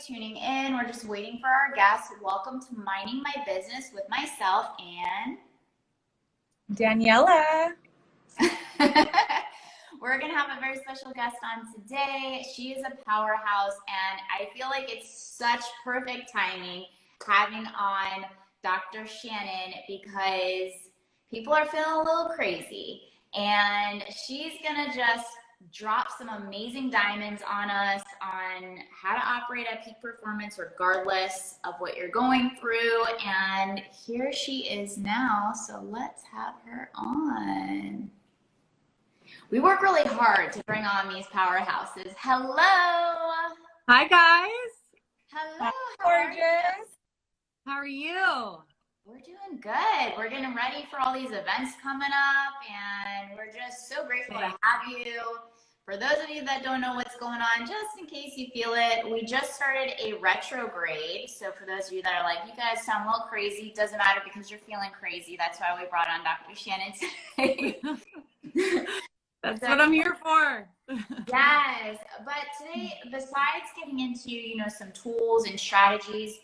tuning in. We're just waiting for our guests. Welcome to Minding My Business with myself and Daniela. We're going to have a very special guest on today. She is a powerhouse, and I feel like it's such perfect timing having on Dr. Shannon because people are feeling a little crazy, and she's going to just drop some amazing diamonds on us on how to operate at peak performance regardless of what you're going through. And here she is now, so let's have her on. We work really hard to bring on these powerhouses. Hello. Hi, guys. Hello. Gorgeous. How are you? We're doing good. We're getting ready for all these events coming up, and we're just so grateful to have you. For those of you that don't know what's going on, just in case you feel it, we just started a retrograde. So for those of you that are like, you guys sound a little crazy, doesn't matter because you're feeling crazy. That's why we brought on Dr. Shannon today. That's what I'm here for. Yes. But today, besides getting into, some tools and strategies,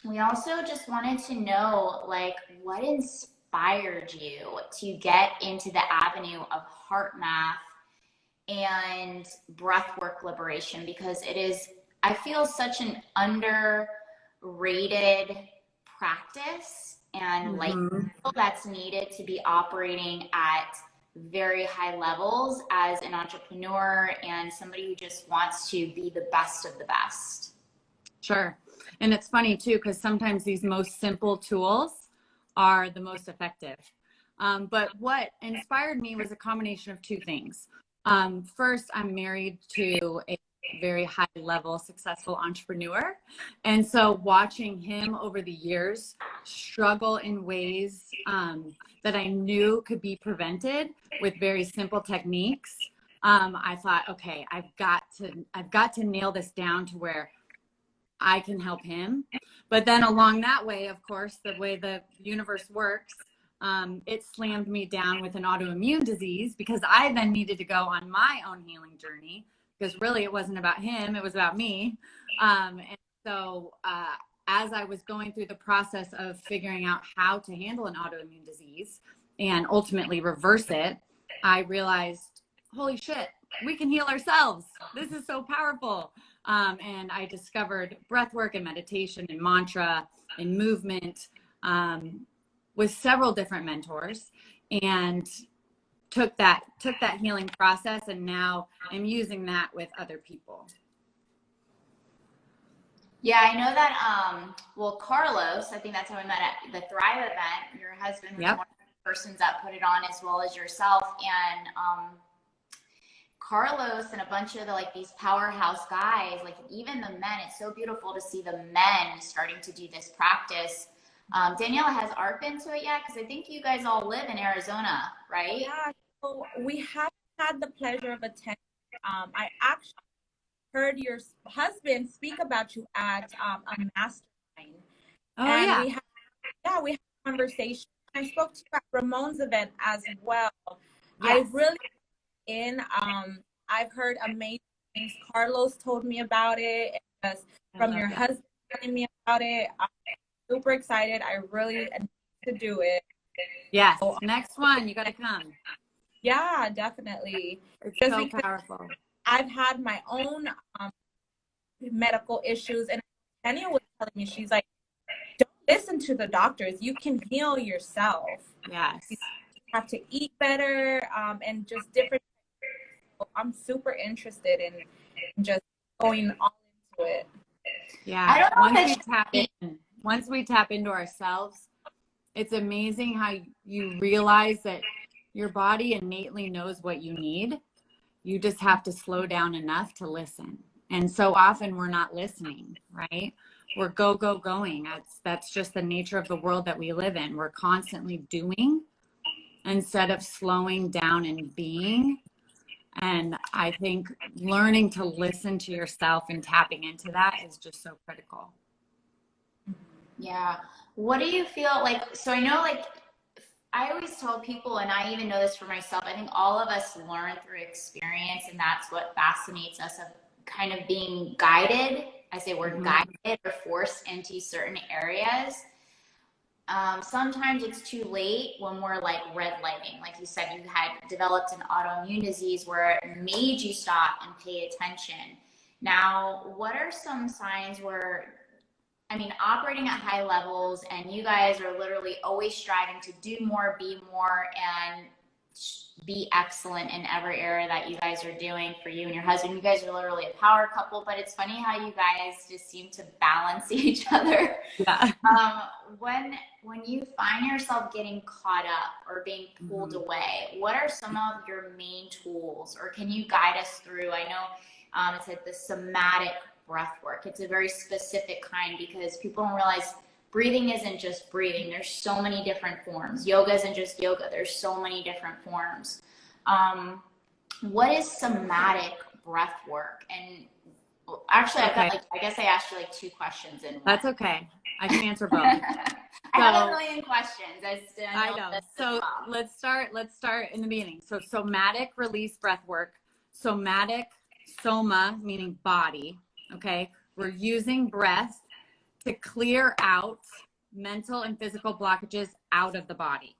we also just wanted to know, what inspired you to get into the avenue of heart math and breathwork liberation, because it is, I feel, such an underrated practice and that's needed to be operating at very high levels as an entrepreneur and somebody who just wants to be the best of the best. Sure. And it's funny too, because sometimes these most simple tools are the most effective. But what inspired me was a combination of two things. First, I'm married to a very high level successful entrepreneur. And so watching him over the years struggle in ways that I knew could be prevented with very simple techniques, I thought, okay, I've got to nail this down to where I can help him. But then along that way, of course, the way the universe works, it slammed me down with an autoimmune disease because I then needed to go on my own healing journey, because really it wasn't about him, it was about me. And so as I was going through the process of figuring out how to handle an autoimmune disease and ultimately reverse it, I realized, holy shit, we can heal ourselves. This is so powerful. And I discovered breath work and meditation and mantra and movement with several different mentors, and took that healing process, and now I'm using that with other people. Yeah, I know that, Carlos, I think that's how we met at the Thrive event. Your husband was one of the persons that put it on, as well as yourself. And Carlos and a bunch of these powerhouse guys, even the men, it's so beautiful to see the men starting to do this practice. Daniela, has Art been to it yet? Because I think you guys all live in Arizona, right? Yeah, so we have had the pleasure of attending. I actually heard your husband speak about you at a mastermind. Oh, and yeah. we had a conversation. I spoke to you at Ramon's event as well. Yes. I really I've heard amazing things. Carlos told me about it, and just from your husband telling me about it. I'm super excited. I really need to do it. Yes. So, next one, you got to come. Yeah, definitely. It's just so powerful. I've had my own medical issues, and Tanya was telling me, she's like, don't listen to the doctors. You can heal yourself. Yes. You have to eat better, and just different. I'm super interested in just going all into it. Yeah. I don't know once we tap into ourselves, it's amazing how you realize that your body innately knows what you need. You just have to slow down enough to listen. And so often we're not listening, right? We're going. That's just the nature of the world that we live in. We're constantly doing instead of slowing down and being. And I think learning to listen to yourself and tapping into that is just so critical. Yeah. What do you feel like? So I know, I always tell people, and I even know this for myself, I think all of us learn through experience, and that's what fascinates us, of kind of being guided I say we're guided or forced into certain areas, sometimes it's too late when we're like red lighting. Like you said, you had developed an autoimmune disease where it made you stop and pay attention. Now, what are some signs where, I mean, operating at high levels and you guys are literally always striving to do more, be more, and be excellent in every area that you guys are doing for you and your husband. You guys are literally a power couple, but it's funny how you guys just seem to balance each other. Yeah. When you find yourself getting caught up or being pulled away, what are some of your main tools, or can you guide us through? I know it's like the somatic breath work. It's a very specific kind because people don't realize breathing isn't just breathing. There's so many different forms. Yoga isn't just yoga. There's so many different forms. What is somatic breath work? And actually, I've got like, I guess I asked you like 2 questions in one. That's okay. I can answer both. I have a million questions. I know. So let's start in the beginning. So somatic release breath work. Somatic, soma, meaning body. Okay. We're using breath to clear out mental and physical blockages out of the body.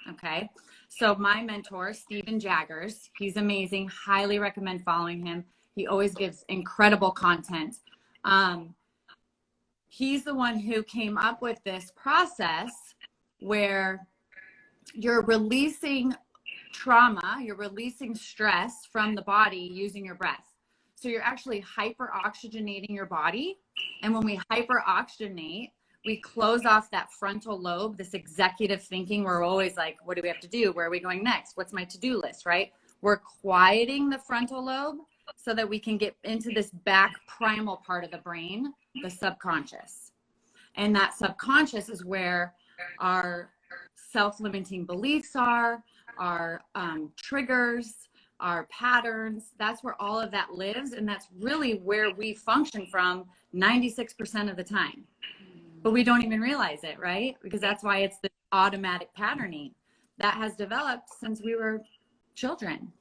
Okay. So my mentor, Stephen Jaggers, he's amazing. Highly recommend following him. He always gives incredible content. He's the one who came up with this process where you're releasing trauma, you're releasing stress from the body using your breath. So you're actually hyper-oxygenating your body. And when we hyper-oxygenate, we close off that frontal lobe, this executive thinking. We're always like, what do we have to do? Where are we going next? What's my to-do list, right? We're quieting the frontal lobe so that we can get into this back primal part of the brain, the subconscious. And that subconscious is where our self-limiting beliefs are, our triggers, our patterns. That's where all of that lives. And that's really where we function from 96% of the time. But we don't even realize it, right? Because that's why it's the automatic patterning that has developed since we were children.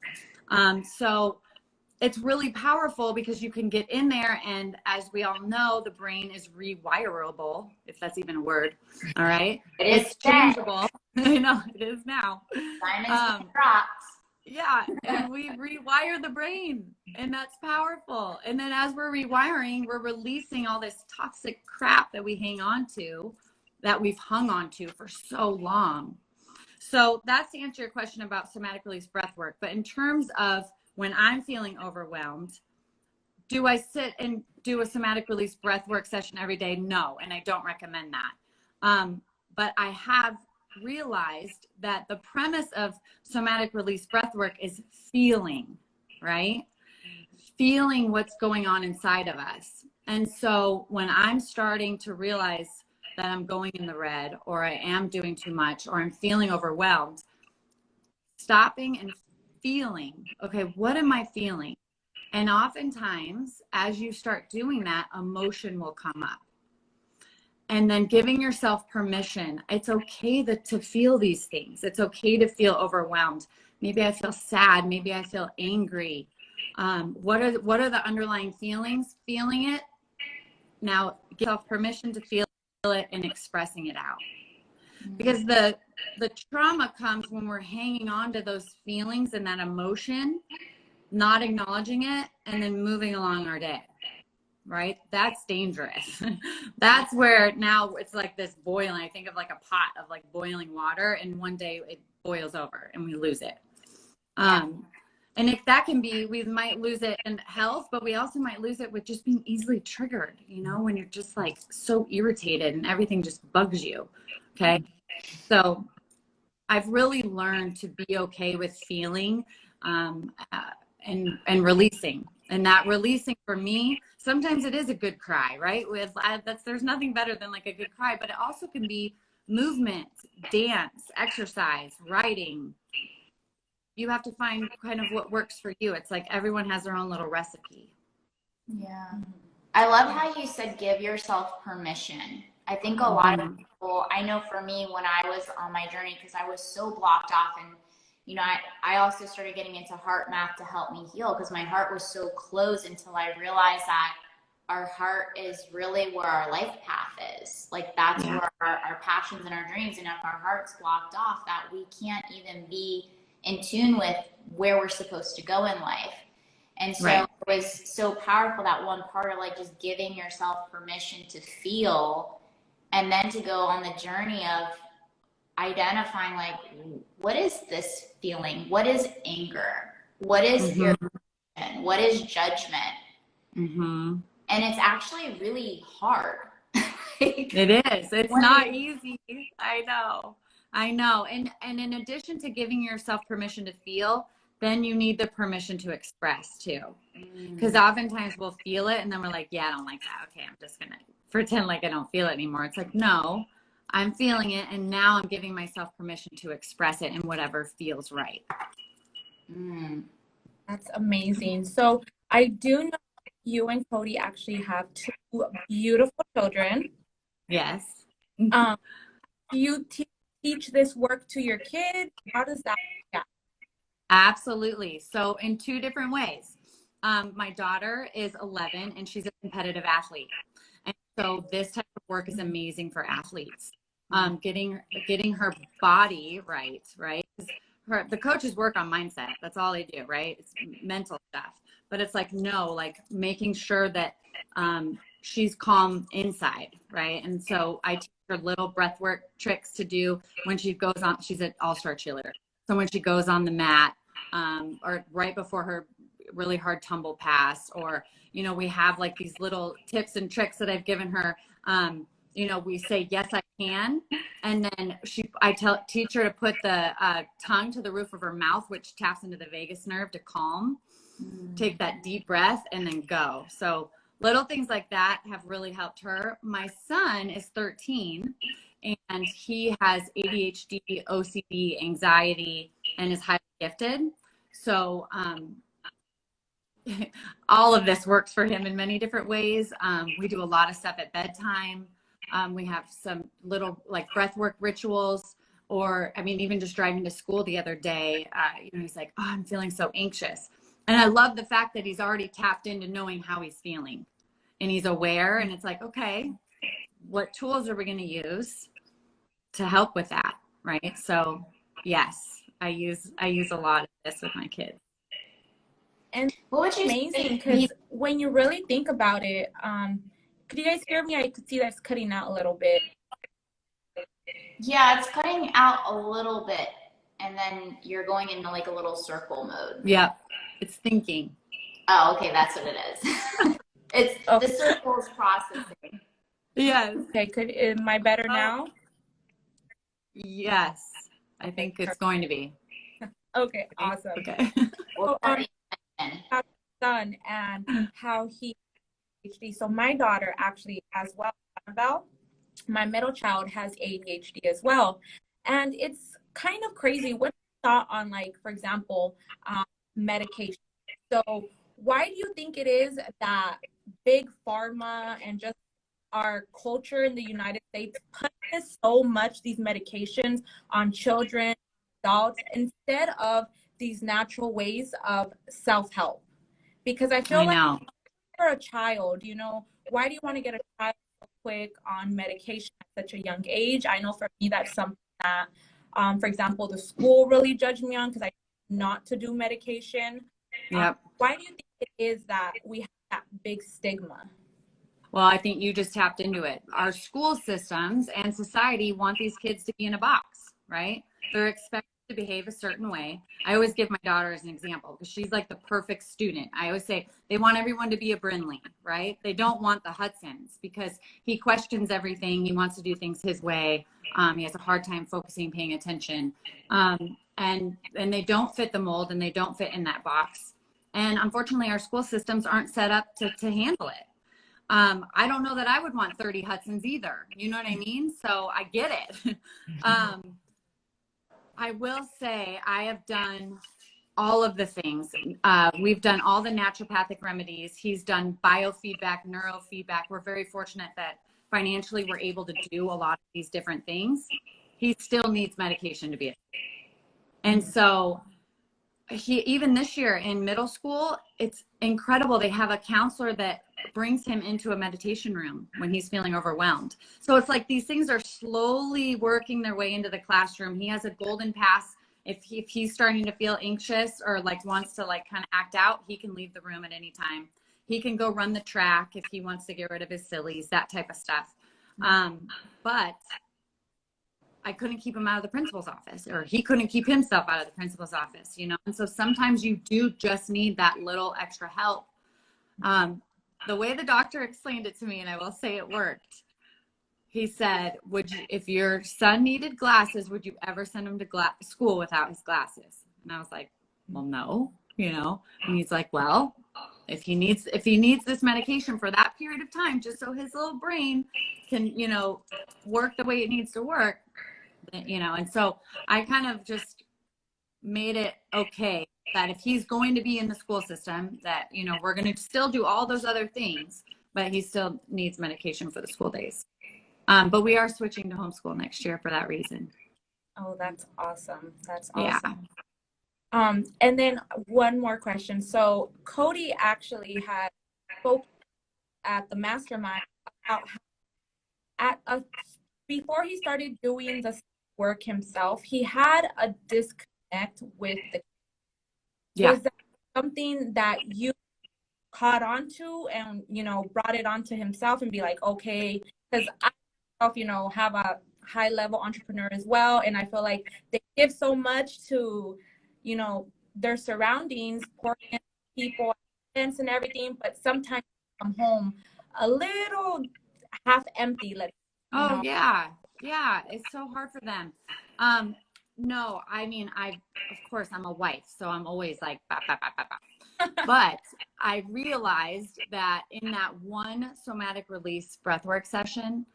So it's really powerful because you can get in there, and as we all know, the brain is rewirable, if that's even a word. All right. It's changeable. I know it is now. Yeah, and we rewire the brain, and that's powerful. And then as we're rewiring, we're releasing all this toxic crap that we hang on to, that we've hung on to for so long. So that's to answer your question about somatic release breath work. But in terms of when I'm feeling overwhelmed, do I sit and do a somatic release breath work session every day? No, and I don't recommend that. But I have realized that the premise of somatic release breath work is feeling, right? Feeling what's going on inside of us. And so when I'm starting to realize that I'm going in the red, or I am doing too much, or I'm feeling overwhelmed, stopping and feeling, okay, what am I feeling? And oftentimes, as you start doing that, emotion will come up. And then giving yourself permission. It's okay to feel these things. It's okay to feel overwhelmed. Maybe I feel sad. Maybe I feel angry. What are the underlying feelings? Feeling it. Now, give yourself permission to feel it and expressing it out. Because the trauma comes when we're hanging on to those feelings and that emotion, not acknowledging it, and then moving along our day. Right? That's dangerous. That's where now it's like this boiling. I think of like a pot of like boiling water, and one day it boils over and we lose it. And if that can be, we might lose it in health, but we also might lose it with just being easily triggered, when you're just like so irritated and everything just bugs you. Okay. So I've really learned to be okay with feeling, and releasing. And that releasing for me, sometimes it is a good cry, right? There's nothing better than like a good cry, but it also can be movement, dance, exercise, writing. You have to find kind of what works for you. It's like everyone has their own little recipe. Yeah. I love how you said give yourself permission. I think a lot of people, I know for me when I was on my journey, because I was so blocked off, and I also started getting into heart math to help me heal, because my heart was so closed until I realized that our heart is really where our life path is. Like that's Yeah. where our passions and our dreams, and if our heart's blocked off, that we can't even be in tune with where we're supposed to go in life. And so Right. it was so powerful, that one part of like just giving yourself permission to feel, and then to go on the journey of identifying like, what is this feeling? What is anger? What is Mm-hmm. irritation? What is judgment? Mm-hmm. And it's actually really hard. Like, It is. It's when not you, easy. I know. I know. And in addition to giving yourself permission to feel, then you need the permission to express too. Because oftentimes we'll feel it and then we're like, yeah, I don't like that. Okay, I'm just gonna pretend like I don't feel it anymore. It's like, no, I'm feeling it, and now I'm giving myself permission to express it in whatever feels right. That's amazing. So I do know you and Cody actually have two beautiful children. Yes. Do you teach this work to your kids? How does that? Yeah. Absolutely. So in two different ways. My daughter is 11 and she's a competitive athlete. And so this type of work is amazing for athletes. Getting her body right, right? 'Cause the coaches work on mindset. That's all they do, right? It's mental stuff. But it's like, no, like making sure that she's calm inside, right? And so I teach her little breath work tricks to do when she goes on. She's an all-star cheerleader. So when she goes on the mat, or right before her really hard tumble pass, or, you know, we have like these little tips and tricks that I've given her. You know, we say, yes, I can. And then teach her to put the tongue to the roof of her mouth, which taps into the vagus nerve to calm, take that deep breath, and then go. So little things like that have really helped her. My son is 13 and he has ADHD, OCD, anxiety, and is highly gifted. So all of this works for him in many different ways. We do a lot of stuff at bedtime. We have some little like breath work rituals, or I mean, even just driving to school the other day, you know, he's like, oh, I'm feeling so anxious. And I love the fact that he's already tapped into knowing how he's feeling and he's aware. And it's like, okay, what tools are we going to use to help with that? Right. So yes, I use a lot of this with my kids. And what would you amazing, say? because when you really think about it, could you guys hear me? I could see that's cutting out a little bit. Yeah, it's cutting out a little bit, and then you're going into like a little circle mode. Yeah, it's thinking. Oh, okay, that's what it is. It's Okay. the circle's processing. Yes. Okay, am I better now? Yes, I think it's going to be. Okay, awesome. Okay. So, son and how he ADHD. So my daughter actually as well, Annabelle, my middle child has ADHD as well. And it's kind of crazy what thought on, like, for example, medication. So why do you think it is that big pharma and just our culture in the United States puts so much these medications on children, adults, instead of these natural ways of self-help? Because I feel like for a child, you know, why do you want to get a child so quick on medication at such a young age? I know for me that's something that, for example, the school really judged me on because I not to do medication. Yep. Why do you think it is that we have that big stigma? Well, I think you just tapped into it. Our school systems and society want these kids to be in a box, right? They're expected to behave a certain way. I always give my daughter as an example because she's like the perfect student. I always say they want everyone to be a Brinley, right? They don't want the Hudsons because he questions everything. He wants to do things his way. He has a hard time focusing, paying attention. And they don't fit the mold and they don't fit in that box. And unfortunately, our school systems aren't set up to handle it. I don't know that I would want 30 Hudsons either. You know what I mean? So I get it. I will say I have done all of the things. We've done all the naturopathic remedies. He's done biofeedback, neurofeedback. We're very fortunate that financially we're able to do a lot of these different things. He still needs medication to be a. And so even this year in middle school, it's incredible. They have a counselor that brings him into a meditation room when he's feeling overwhelmed. So it's like these things are slowly working their way into the classroom. He has a golden pass. If he's starting to feel anxious or like wants to like kind of act out, he can leave the room at any time. He can go run the track if he wants to get rid of his sillies, that type of stuff. But I couldn't keep him out of the principal's office, or he couldn't keep himself out of the principal's office, you know? And so sometimes you do just need that little extra help. The way the doctor explained it to me, and I will say it worked. He said, if your son needed glasses, would you ever send him to school without his glasses? And I was like, well, no, you know? And he's like, well, if he needs this medication for that period of time, just so his little brain can, you know, work the way it needs to work, you know. And so I kind of just made it okay that if he's going to be in the school system, that, you know, we're going to still do all those other things, but he still needs medication for the school days. But we are switching to homeschool next year for that reason. Oh, that's awesome. That's Yeah. awesome. And then one more question. So Cody actually had spoke at the mastermind about how before he started doing the work himself, he had a disconnect with the kids. Yeah. Was that something that you caught on to and, you know, brought it onto himself and be like, okay, because I myself, you know, have a high level entrepreneur as well. And I feel like they give so much to, you know, their surroundings, pouring in people and everything, but sometimes they come home a little half empty. Like, oh, know. yeah. It's so hard for them. No, I mean, of course, I'm a wife, so I'm always like, bah, bah, bah, bah, bah. But I realized that in that one somatic release breathwork session,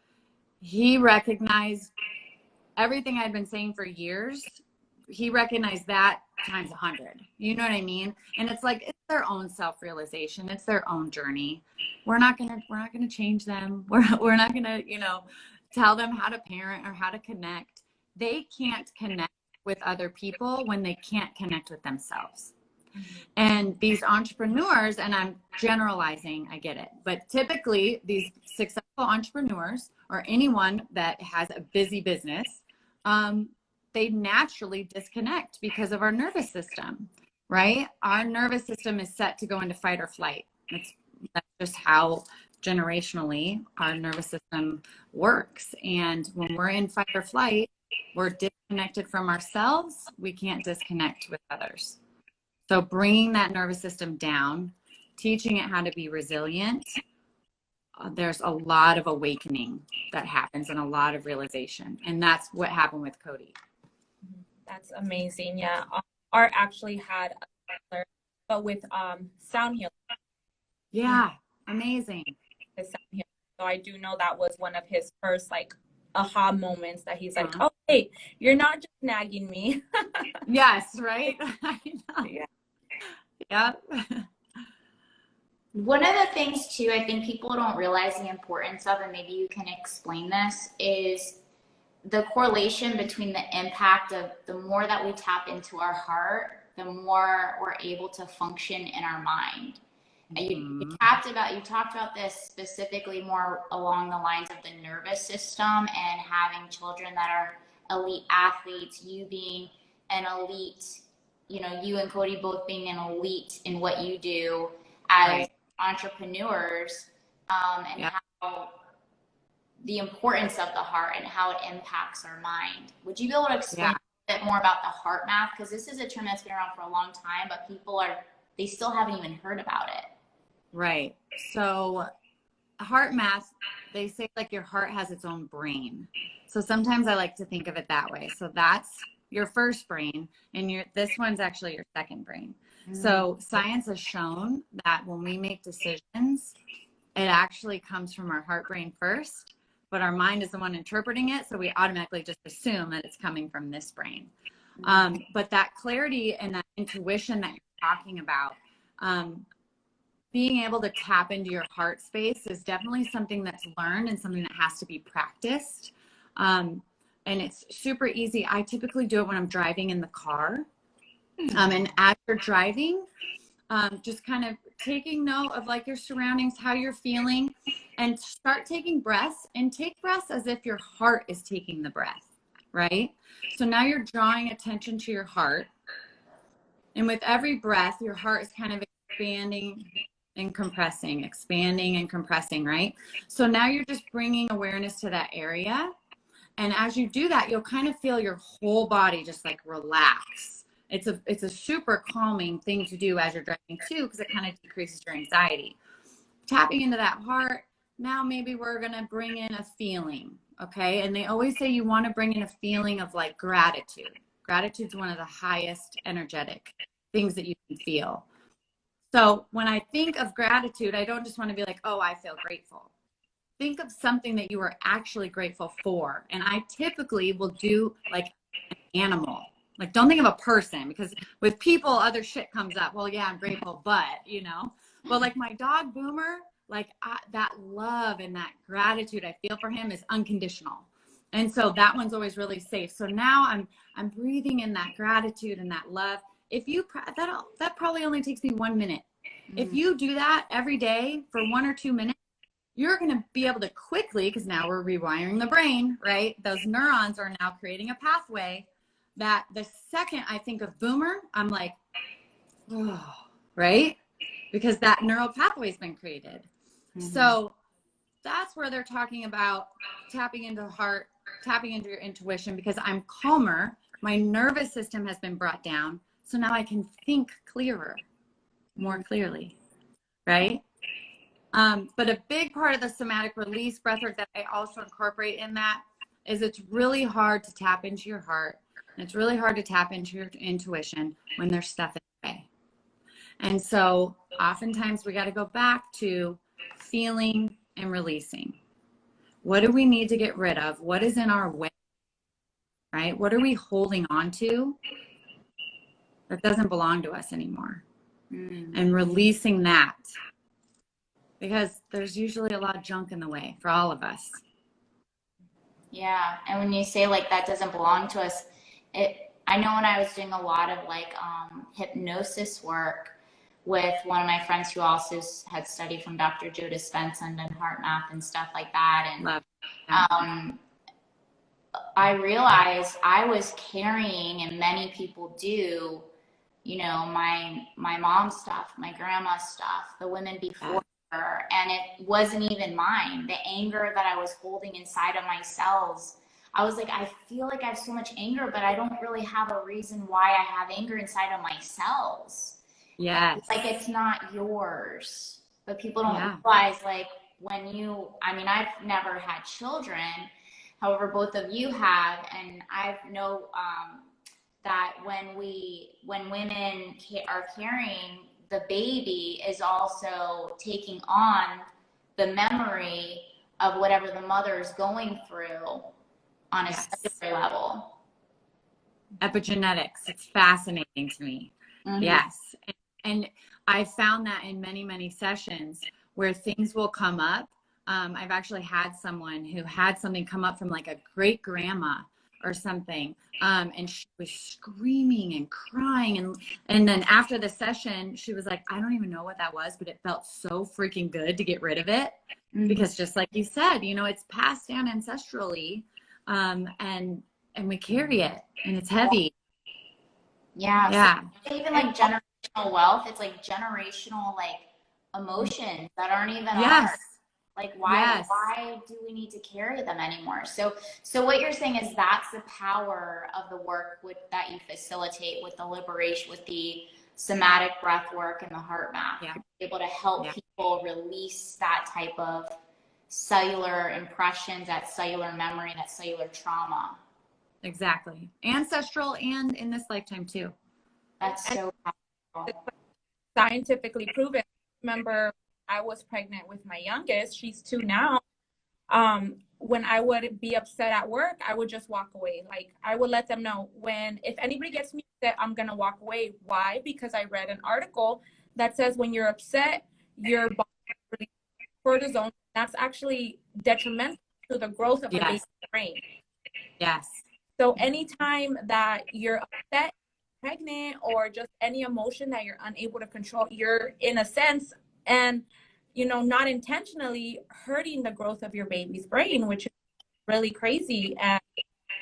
he recognized everything I'd been saying for years. He recognized that times 100. You know what I mean? And it's like, it's their own self-realization. It's their own journey. We're not gonna change them. We're not gonna, you know, tell them how to parent or how to connect. They can't connect with other people when they can't connect with themselves. And these entrepreneurs, and I'm generalizing, I get it, but typically these successful entrepreneurs or anyone that has a busy business, they naturally disconnect because of our nervous system, right? Our nervous system is set to go into fight or flight. That's just how generationally our nervous system works. And when we're in fight or flight, we're disconnected from ourselves. We can't disconnect with others. So bringing that nervous system down, teaching it how to be resilient, there's a lot of awakening that happens and a lot of realization. And that's what happened with Cody. That's amazing. Yeah. Art actually had a but with sound healing. Yeah, amazing. Sound healing. So I do know that was one of his first like aha moments that he's like, oh, hey, you're not just nagging me. Yes, right? I know. Yeah. Yeah. One of the things too, I think people don't realize the importance of, and maybe you can explain this, is the correlation between the impact of the more that we tap into our heart, the more we're able to function in our mind. You talked about this specifically more along the lines of the nervous system and having children that are elite athletes, you being an elite, you know, you and Cody both being an elite in what you do as entrepreneurs, and how the importance of the heart and how it impacts our mind. Would you be able to explain a bit more about the heart math? Because this is a term that's been around for a long time, but they still haven't even heard about it. Right. So heart math, they say like your heart has its own brain. So sometimes I like to think of it that way. So that's your first brain, and this one's actually your second brain. So science has shown that when we make decisions, it actually comes from our heart brain first, but our mind is the one interpreting it. So we automatically just assume that it's coming from this brain. But that clarity and that intuition that you're talking about, being able to tap into your heart space is definitely something that's learned and something that has to be practiced. And it's super easy. I typically do it when I'm driving in the car. And as you're driving, just kind of taking note of like your surroundings, how you're feeling, and start taking breaths, and take breaths as if your heart is taking the breath, right? So now you're drawing attention to your heart. And with every breath, your heart is kind of expanding and compressing, expanding and compressing, right? So now you're just bringing awareness to that area. And as you do that, you'll kind of feel your whole body just like relax. It's a super calming thing to do as you're driving too, because it kind of decreases your anxiety. Tapping into that heart. Now maybe we're going to bring in a feeling, okay? And they always say you want to bring in a feeling of like gratitude. Gratitude's one of the highest energetic things that you can feel. So when I think of gratitude, I don't just want to be like, oh, I feel grateful. Think of something that you are actually grateful for. And I typically will do like an animal. Like, don't think of a person, because with people, other shit comes up. Well, yeah, I'm grateful, but, you know. But like my dog Boomer, like that love and that gratitude I feel for him is unconditional. And so that one's always really safe. So now I'm breathing in that gratitude and that love. If you, that probably only takes me 1 minute. If you do that every day for 1 or 2 minutes, you're going to be able to quickly, because now we're rewiring the brain, right? Those neurons are now creating a pathway that the second I think of Boomer, I'm like, oh, right? Because that neural pathway has been created. So that's where they're talking about tapping into the heart, tapping into your intuition, because I'm calmer. My nervous system has been brought down. So now I can think clearer, more clearly, right? But a big part of the somatic release breathwork that I also incorporate in that is it's really hard to tap into your heart. And it's really hard to tap into your intuition when there's stuff in the way. And so oftentimes we got to go back to feeling and releasing. What do we need to get rid of? What is in our way, right? What are we holding on to that doesn't belong to us anymore? And releasing that. Because there's usually a lot of junk in the way for all of us. Yeah. And when you say like that doesn't belong to us, I know when I was doing a lot of like hypnosis work with one of my friends who also had studied from Dr. Joe Dispenza and heart math and stuff like that. And I realized I was carrying, and many people do, you know, my mom's stuff, my grandma's stuff, the women before her, and it wasn't even mine. The anger that I was holding inside of my cells, I was like, I feel like I have so much anger, but I don't really have a reason why I have anger inside of my cells. Yes. Like, it's not yours. But people don't realize, like, when you, I mean, I've never had children. However, both of you have, and I know that when women are carrying, the baby is also taking on the memory of whatever the mother is going through on a cellular level. Epigenetics. It's fascinating to me. Yes. And I found that in many, many sessions where things will come up. I've actually had someone who had something come up from like a great grandma or something. And she was screaming and crying. And then after the session, she was like, I don't even know what that was, but it felt so freaking good to get rid of it. Because just like you said, you know, it's passed down ancestrally. And we carry it, and it's heavy. Yeah. So even like generational wealth, it's like generational like emotions that aren't even ours. Like why do we need to carry them anymore? So what you're saying is that's the power of the work that you facilitate with the liberation, with the somatic breath work and the heart math. You're able to help people release that type of cellular impressions, that cellular memory, that cellular trauma. Exactly. Ancestral and in this lifetime too. That's so powerful. It's scientifically proven. Remember, I was pregnant with my youngest. She's 2 now. When I would be upset at work, I would just walk away. Like I would let them know if anybody gets me upset, I'm going to walk away. Why? Because I read an article that says when you're upset, your body releases cortisone. That's actually detrimental to the growth of the baby's brain. Yes. So anytime that you're upset, pregnant or just any emotion that you're unable to control, you're in a sense, and not intentionally hurting the growth of your baby's brain, which is really crazy. And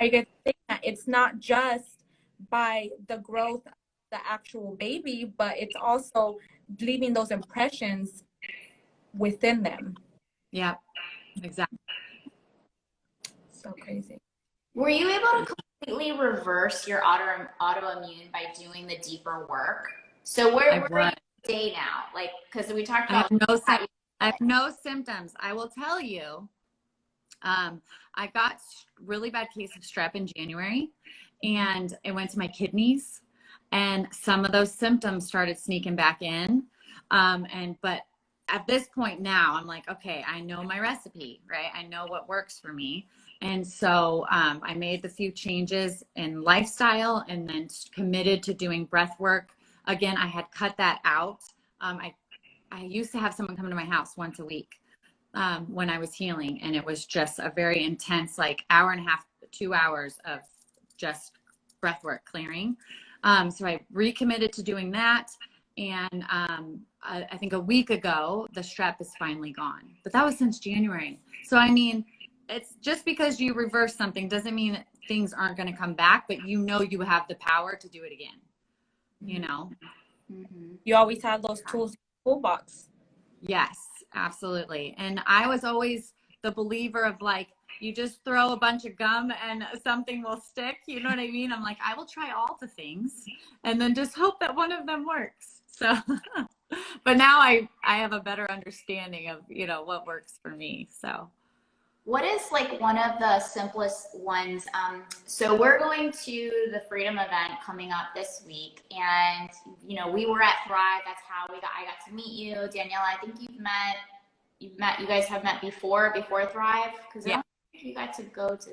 I get to think that it's not just by the growth of the actual baby, but it's also leaving those impressions within them. Yeah, exactly. So crazy. Were you able to completely reverse your autoimmune by doing the deeper work? So where are you today now? Like, because we talked about I have no symptoms. I will tell you, I got really bad case of strep in January, and it went to my kidneys, and some of those symptoms started sneaking back in. But at this point now, I'm like, okay, I know my recipe, right? I know what works for me. And so I made the few changes in lifestyle and then committed to doing breath work. Again, I had cut that out. I used to have someone come to my house once a week when I was healing. And it was just a very intense, like hour and a half, 2 hours of just breath work clearing. So I recommitted to doing that. And I think a week ago, the strep is finally gone. But that was since January. So, I mean, it's just because you reverse something doesn't mean things aren't going to come back, but you have the power to do it again. You always have those tools in your toolbox. Yes, absolutely. And I was always the believer of like, you just throw a bunch of gum and something will stick. You know what I mean? I'm like, I will try all the things and then just hope that one of them works. So, but now I have a better understanding of, what works for me. So. What is like one of the simplest ones? So we're going to the Freedom event coming up this week, and we were at Thrive. That's how I got to meet you, Daniela. I think you guys have met before Thrive, because I don't think you got to go to.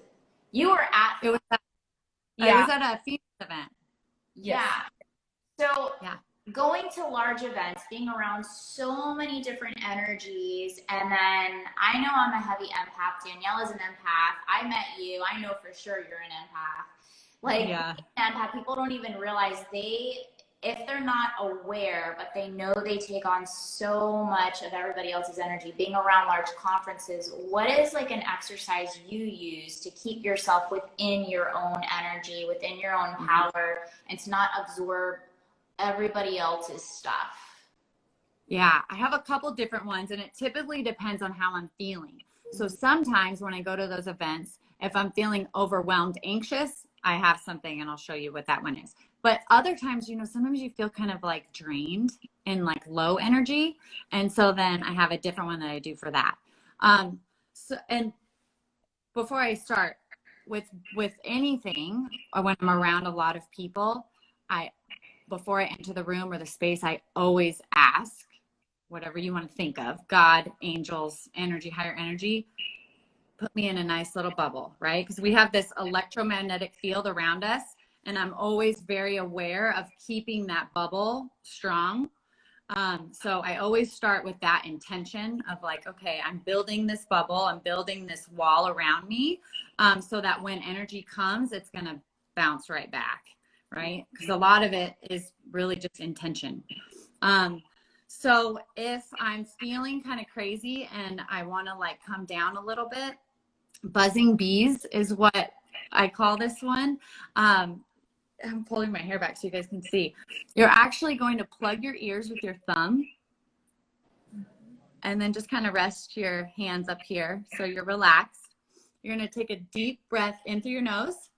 You were at. It was at a Phoenix event. Yeah. So going to large events, being around so many different energies, and then I know I'm a heavy empath. Daniela's an empath. I met you. I know for sure you're an empath. Like, empath, people don't even realize if they're not aware, but they know they take on so much of everybody else's energy. Being around large conferences, what is like an exercise you use to keep yourself within your own energy, within your own power, and to not absorb everybody else's stuff? Yeah, I have a couple different ones, and it typically depends on how I'm feeling. So sometimes when I go to those events, if I'm feeling overwhelmed, anxious, I have something, and I'll show you what that one is. But other times, sometimes you feel kind of like drained and like low energy. And so then I have a different one that I do for that. And before I start with anything, or when I'm around a lot of people, before I enter the room or the space, I always ask, whatever you want to think of, God, angels, energy, higher energy, put me in a nice little bubble, right? Because we have this electromagnetic field around us, and I'm always very aware of keeping that bubble strong. So I always start with that intention of like, okay, I'm building this bubble, I'm building this wall around me, so that when energy comes, it's going to bounce right back. Right? Because a lot of it is really just intention. So if I'm feeling kind of crazy and I want to like come down a little bit, buzzing bees is what I call this one. I'm pulling my hair back so you guys can see. You're actually going to plug your ears with your thumb and then just kind of rest your hands up here so you're relaxed. You're going to take a deep breath in through your nose.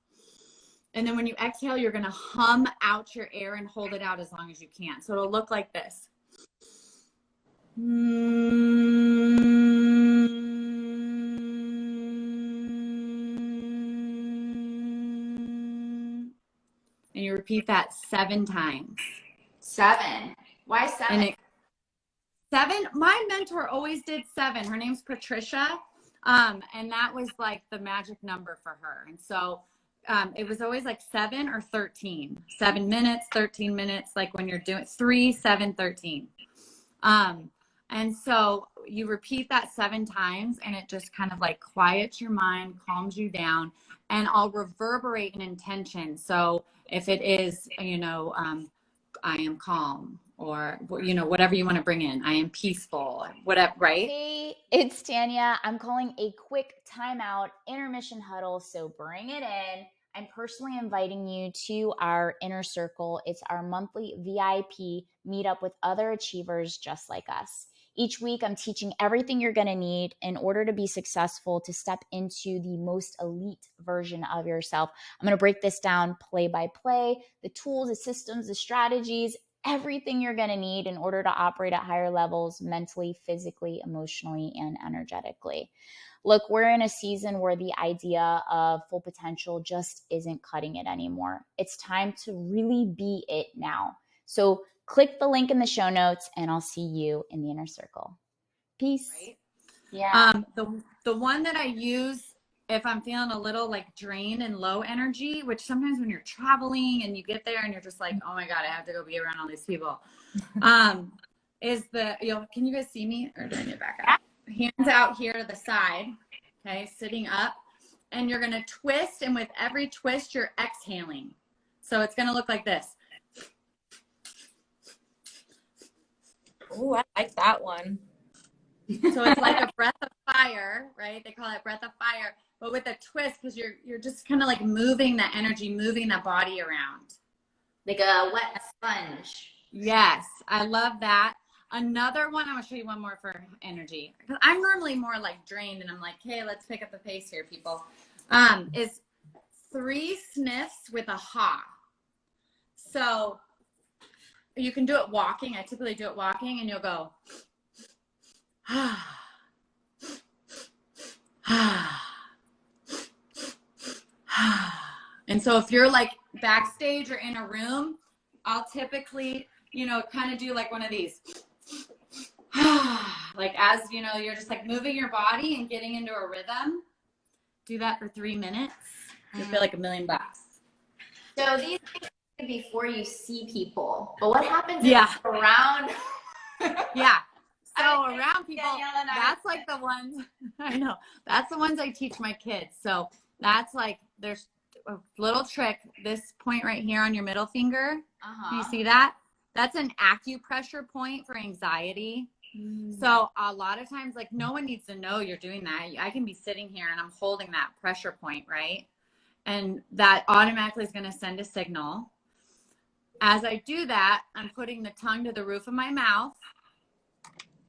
And then when you exhale, you're going to hum out your air and hold it out as long as you can. So it'll look like this. And you repeat that 7 times. 7. Why 7? 7. My mentor always did 7. Her name's Patricia. And that was like the magic number for her. And so it was always like 7 or 13. 7 minutes, 13 minutes, like when you're doing 3, 7, 13. And so you repeat that 7 times, and it just kind of like quiets your mind, calms you down, and I'll reverberate an intention. So If it is, I am calm, or, whatever you want to bring in. I am peaceful, whatever, right? Hey, it's Tanya. I'm calling a quick timeout intermission huddle, so bring it in. I'm personally inviting you to our inner circle. It's our monthly VIP meetup with other achievers just like us. Each week, I'm teaching everything you're going to need in order to be successful, to step into the most elite version of yourself. I'm going to break this down play by play, the tools, the systems, the strategies, everything you're going to need in order to operate at higher levels mentally, physically, emotionally, and energetically. Look, we're in a season where the idea of full potential just isn't cutting it anymore. It's time to really be it now. So click the link in the show notes and I'll see you in the inner circle. Peace. Right? Yeah. The one that I use if I'm feeling a little like drained and low energy, which sometimes when you're traveling and you get there and you're just like, oh my God, I have to go be around all these people. Is can you guys see me, or do I need to back up? Hands out here to the side. Okay. Sitting up, and you're going to twist. And with every twist, you're exhaling. So it's going to look like this. Oh, I like that one. So it's like a breath of fire, right? They call it breath of fire, but with a twist, because you're just kind of like moving that energy, moving that body around. Like a wet sponge. Yes, I love that. Another one, I'm going to show you one more for energy. I'm normally more like drained, and I'm like, hey, let's pick up the pace here, people. Is 3 sniffs with a ha. So you can do it walking. I typically do it walking, and you'll go, and so if you're like backstage or in a room, I'll typically, kind of do like one of these. Like, as you're just like moving your body and getting into a rhythm. Do that for 3 minutes. You'll feel like $1 million. So these things are before you see people, but what happens around? Yeah. So around people, that's like the ones, I know, that's the ones I teach my kids. So that's like, there's a little trick. This point right here on your middle finger, do you see that? That's an acupressure point for anxiety. So a lot of times, like, no one needs to know you're doing that. I can be sitting here and I'm holding that pressure point, right? And that automatically is going to send a signal. As I do that, I'm putting the tongue to the roof of my mouth.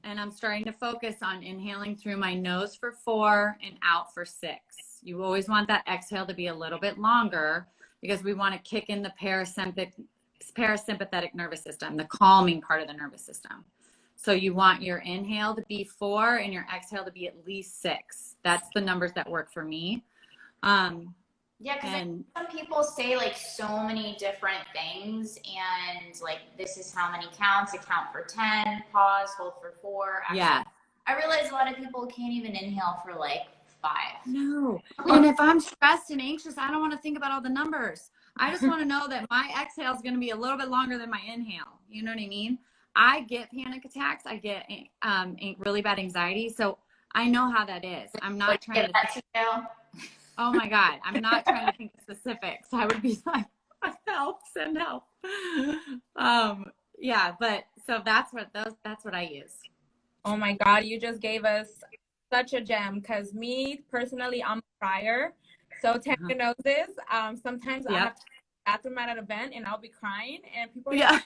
And I'm starting to focus on inhaling through my nose for 4 and out for 6. You always want that exhale to be a little bit longer because we want to kick in the parasympathetic nervous system, the calming part of the nervous system. So you want your inhale to be 4 and your exhale to be at least 6. That's the numbers that work for me. Yeah, because some people say like so many different things, and like this is how many counts. A count for 10, pause, hold for 4. Actually, yeah, I realize a lot of people can't even inhale for like 5. No, and if I'm stressed and anxious, I don't want to think about all the numbers. I just want to know that my exhale is going to be a little bit longer than my inhale. You know what I mean? I get panic attacks. I get really bad anxiety. So I know how that is. I'm not trying to. Oh my God. I'm not trying to think of specifics. I would be like, help, send help. Yeah, but so that's what I use. Oh my God, you just gave us such a gem, because me personally, I'm a crier. So Tanya knows this. Sometimes I have to go to the bathroom at an event and I'll be crying and people are like,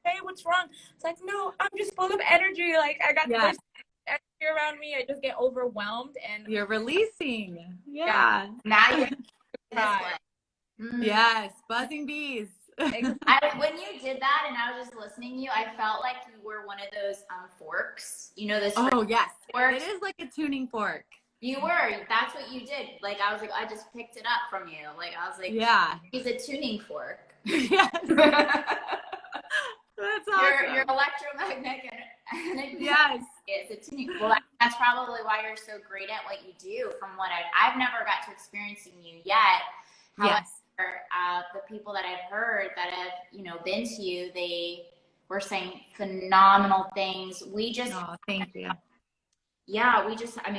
hey, what's wrong? It's like, no, I'm just full of energy. Like, I got this energy around me. I just get overwhelmed and you're releasing. Yeah. Now you're Yes, buzzing bees. When you did that and I was just listening to you, I felt like you were one of those forks. You know this? Oh yes, fork? It is like a tuning fork. You were. That's what you did. Like, I was like, I just picked it up from you. Like, I was like, yeah, he's a tuning fork. Yes. That's awesome. Your electromagnetic energy. Yes. It's a tuning. Well, that's probably why you're so great at what you do. From what I've never got to experiencing you yet. However, the people that I've heard that have, been to you, they were saying phenomenal things. Oh, thank you. Yeah,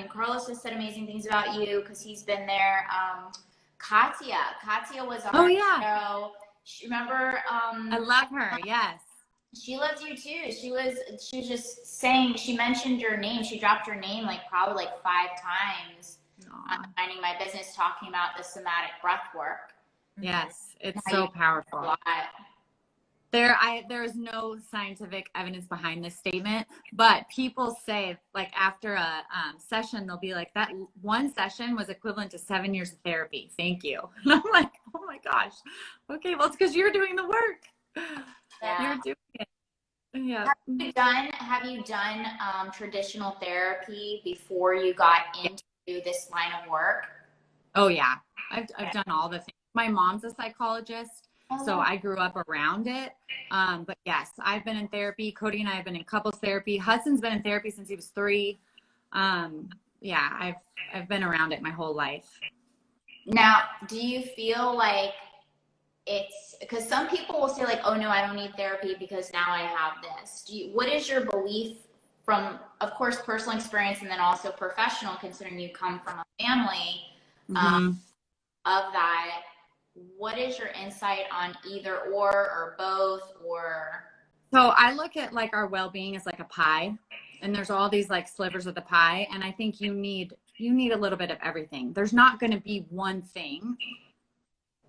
Carlos has said amazing things about you because he's been there. Katya was on our show. Remember, I love her. Yes. she loves you too. She was just saying, she mentioned your name. She dropped your name like probably like 5 times on Finding My Business, talking about the somatic breath work. Yes, it's so powerful. There is no scientific evidence behind this statement, but people say, like, after a session, they'll be like, that one session was equivalent to 7 years of therapy. Thank you. And I'm like, oh my gosh. Okay, well, it's because you're doing the work. Yeah. You're doing it. Yeah. Have you done traditional therapy before you got into this line of work? Oh yeah, I've done all the things. My mom's a psychologist, so I grew up around it. But yes, I've been in therapy. Cody and I have been in couples therapy. Hudson's been in therapy since he was 3. Yeah, I've been around it my whole life. Now, do you feel like it's because some people will say like, oh no, I don't need therapy because now I have this. What is your belief from, of course, personal experience and then also professional, considering you come from a family of that? What is your insight on either or both? Or so I look at like our well-being as like a pie, and there's all these like slivers of the pie, and I think you need a little bit of everything. There's not going to be one thing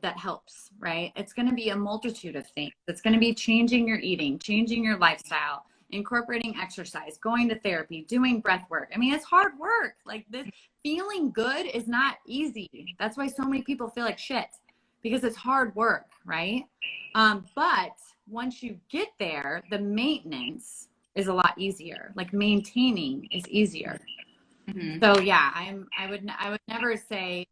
that helps, right? It's going to be a multitude of things. It's going to be changing your eating, changing your lifestyle, incorporating exercise, going to therapy, doing breath work. I mean, it's hard work. Like, this feeling good is not easy. That's why so many people feel like shit, because it's hard work, right? But once you get there, the maintenance is a lot easier. Like, maintaining is easier. So yeah, I would never say,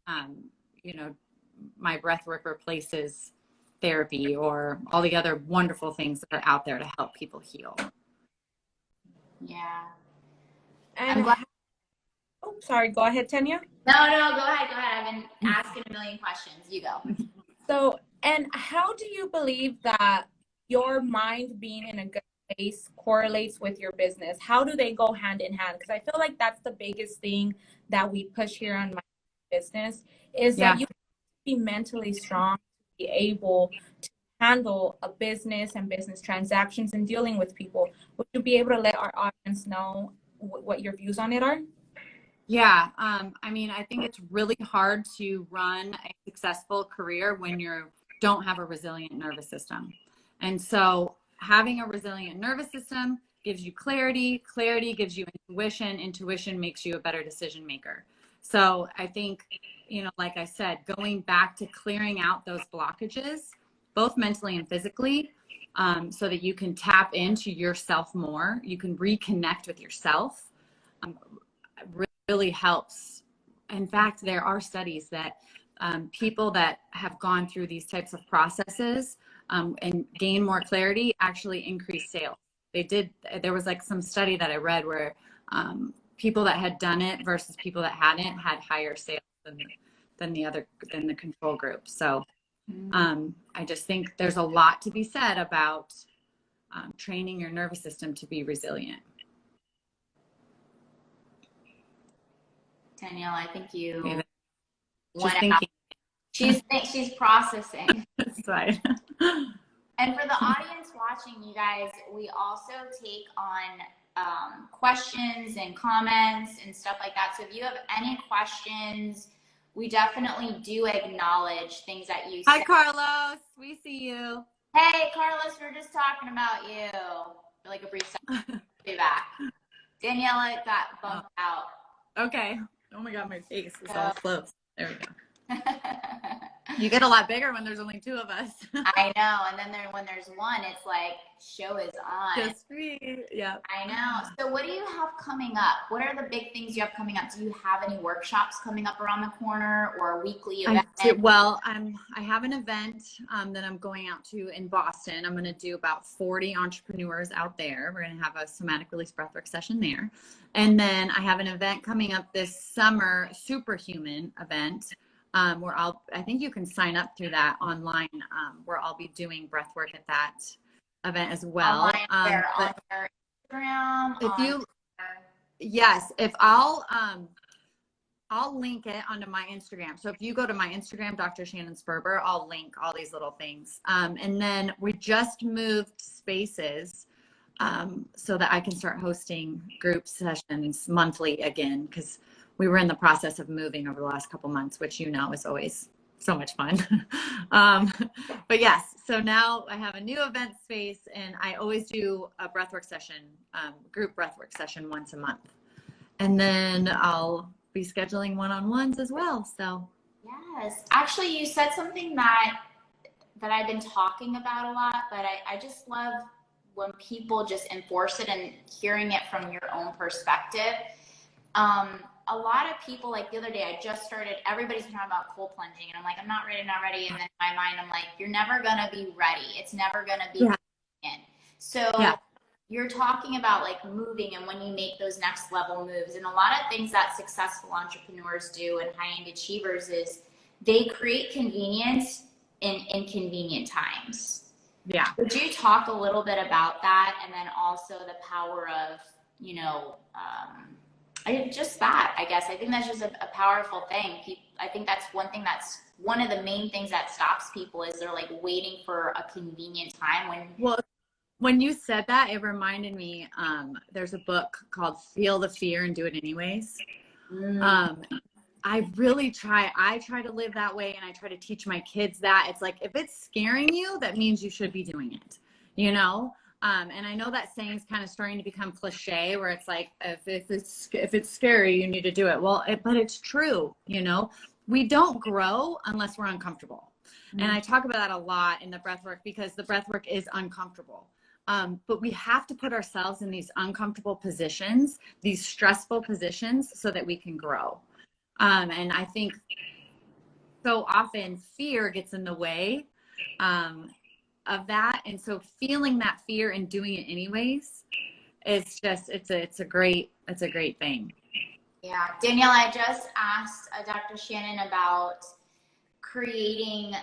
my breath work replaces therapy or all the other wonderful things that are out there to help people heal. Yeah. And oh, sorry, go ahead, Tanya. No, go ahead. I've been asking a million questions. You go. So, and how do you believe that your mind being in a good place correlates with your business? How do they go hand in hand? Because I feel like that's the biggest thing that we push here on my business is that you be mentally strong to be able to handle a business and business transactions and dealing with people. Would you be able to let our audience know what your views on it are? Yeah. I mean, I think it's really hard to run a successful career when you don't have a resilient nervous system. And so having a resilient nervous system gives you clarity. Clarity gives you intuition. Intuition makes you a better decision maker. So I think, like I said, going back to clearing out those blockages, both mentally and physically, so that you can tap into yourself more, you can reconnect with yourself, really helps. In fact, there are studies that people that have gone through these types of processes and gain more clarity actually increase sales. There was like some study that I read where people that had done it versus people that hadn't had higher sales than the control group. So I just think there's a lot to be said about training your nervous system to be resilient. Danielle, I think you She's thinking. She's processing. That's right. And for the audience watching, you guys, we also take on questions and comments and stuff like that. So if you have any questions, we definitely do acknowledge things that you say. Hi, Carlos. We see you. Hey, Carlos, we were just talking about you. For like a brief second. Be back. Daniela got bumped out. Okay. Oh my God, my face is all close. There we go. You get a lot bigger when there's only 2 of us. I know. And then when there's one, it's like, show is on. Just me. Yeah. I know. So what do you have coming up? What are the big things you have coming up? Do you have any workshops coming up around the corner or a weekly event? I have an event that I'm going out to in Boston. I'm going to do about 40 entrepreneurs out there. We're going to have a somatic release breathwork session there. And then I have an event coming up this summer, Superhuman event, where I think you can sign up through that online, where I'll be doing breathwork at that event as well. On their Instagram. If I'll I'll link it onto my Instagram. So if you go to my Instagram, Dr. Shannon Sperber, I'll link all these little things. And then we just moved spaces so that I can start hosting group sessions monthly again, because we were in the process of moving over the last couple months, which you know is always so much fun. But yes, so now I have a new event space, and I always do a breathwork session, group breathwork session once a month. And then I'll be scheduling one-on-ones as well. So yes, actually, you said something that I've been talking about a lot, but I just love when people just enforce it and hearing it from your own perspective. A lot of people, like the other day, I just started, everybody's talking about cold plunging, and I'm like, I'm not ready, not ready. And then in my mind, I'm like, you're never going to be ready. It's never going to be in. So you're talking about like moving and when you make those next level moves. And a lot of things that successful entrepreneurs do and high-end achievers is they create convenience in inconvenient times. yeah. Would you talk a little bit about that? And then also the power of, you know, just that, I guess. I think that's just a powerful thing. I think that's one thing, that's one of the main things that stops people is they're like waiting for a convenient time when you said that, it reminded me, there's a book called Feel the Fear and Do It Anyways. I try to live that way, and I try to teach my kids that. It's like, if it's scaring you, that means you should be doing it, you know? And I know that saying is kind of starting to become cliche, where it's like, if it's scary, you need to do it. Well, but it's true, you know? We don't grow unless we're uncomfortable. And I talk about that a lot in the breathwork, because the breathwork is uncomfortable. But we have to put ourselves in these uncomfortable positions, these stressful positions, so that we can grow. And I think so often fear gets in the way of that. And so feeling that fear and doing it anyways, it's a great thing. Yeah. Danielle, I just asked Dr. Shannon about creating,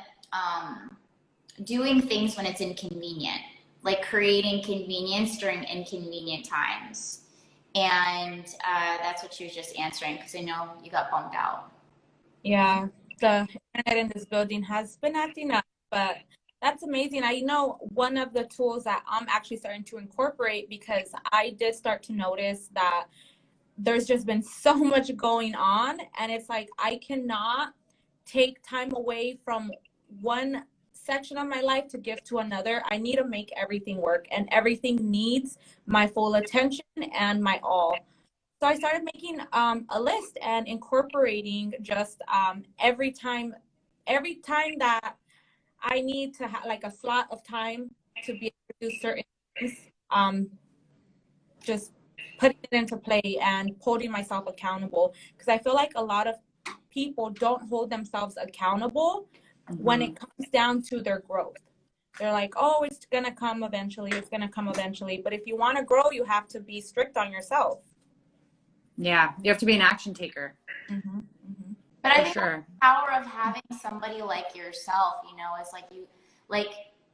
doing things when it's inconvenient, like creating convenience during inconvenient times. And that's what she was just answering, because I know you got bumped out. Yeah, the internet in this building has been acting up, but that's amazing. I know one of the tools that I'm actually starting to incorporate, because I did start to notice that there's just been so much going on, and it's like I cannot take time away from one section of my life to give to another. I need to make everything work, and everything needs my full attention and my all. So I started making a list and incorporating just every time that I need to have like a slot of time to be able to do certain things, just putting it into play and holding myself accountable, because I feel like a lot of people don't hold themselves accountable when it comes down to their growth. They're like, oh, it's gonna come eventually, but if you want to grow, you have to be strict on yourself. Yeah, you have to be an action taker. But I think the power of having somebody like yourself, you know, is like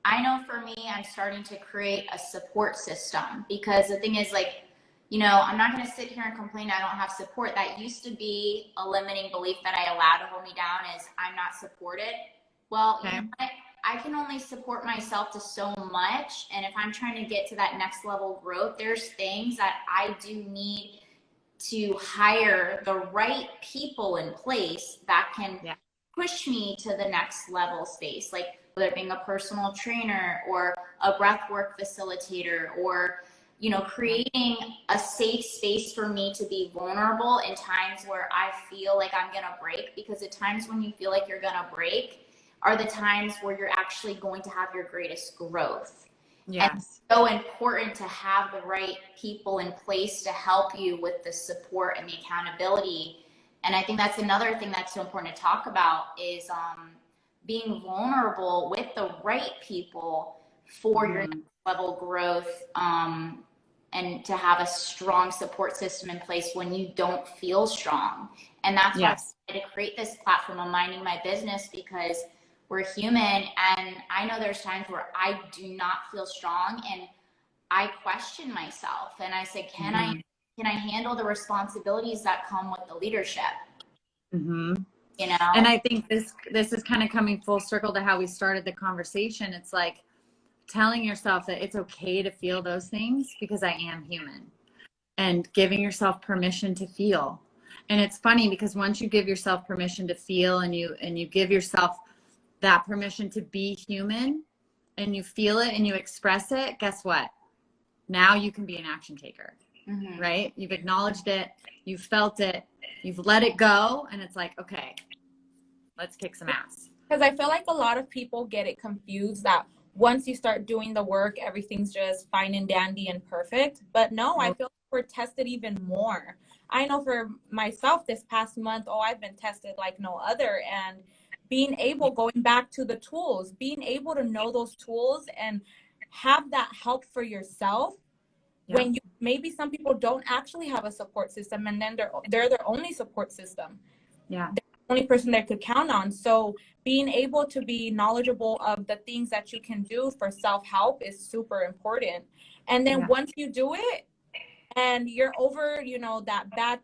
I know for me, I'm starting to create a support system, because the thing is, like, you know, I'm not going to sit here and complain I don't have support. That used to be a limiting belief that I allowed to hold me down, is I'm not supported. Well, you know, I can only support myself to so much. And if I'm trying to get to that next level growth, there's things that I do need to hire the right people in place that can push me to the next level space, like whether it being a personal trainer or a breathwork facilitator, or, you know, creating a safe space for me to be vulnerable in times where I feel like I'm gonna break, because the times when you feel like you're gonna break are the times where you're actually going to have your greatest growth. Yes. And it's so important to have the right people in place to help you with the support and the accountability. And I think that's another thing that's so important to talk about, is being vulnerable with the right people for your next level growth, and to have a strong support system in place when you don't feel strong. And that's why I decided to create this platform of Minding My Business, because we're human, and I know there's times where I do not feel strong and I question myself, and I say, can I handle the responsibilities that come with the leadership? Mm-hmm. you know? And I think this is kind of coming full circle to how we started the conversation. It's like telling yourself that it's okay to feel those things because I am human, and giving yourself permission to feel. And it's funny because once you give yourself permission to feel, and you give yourself that permission to be human, and you feel it and you express it, guess what? Now you can be an action taker, Mm-hmm. right? You've acknowledged it, you've felt it, you've let it go, and it's like, okay, let's kick some ass. Because I feel like a lot of people get it confused that once you start doing the work, everything's just fine and dandy and perfect. But no, I feel like we're tested even more. I know for myself this past month, I've been tested like no other. And being able, going back to the tools, being able to know those tools and have that help for yourself when you, maybe some people don't actually have a support system, and then they're their only support system. Yeah. They're the only person they could count on. So being able to be knowledgeable of the things that you can do for self-help is super important. And then once you do it and you're over, that bad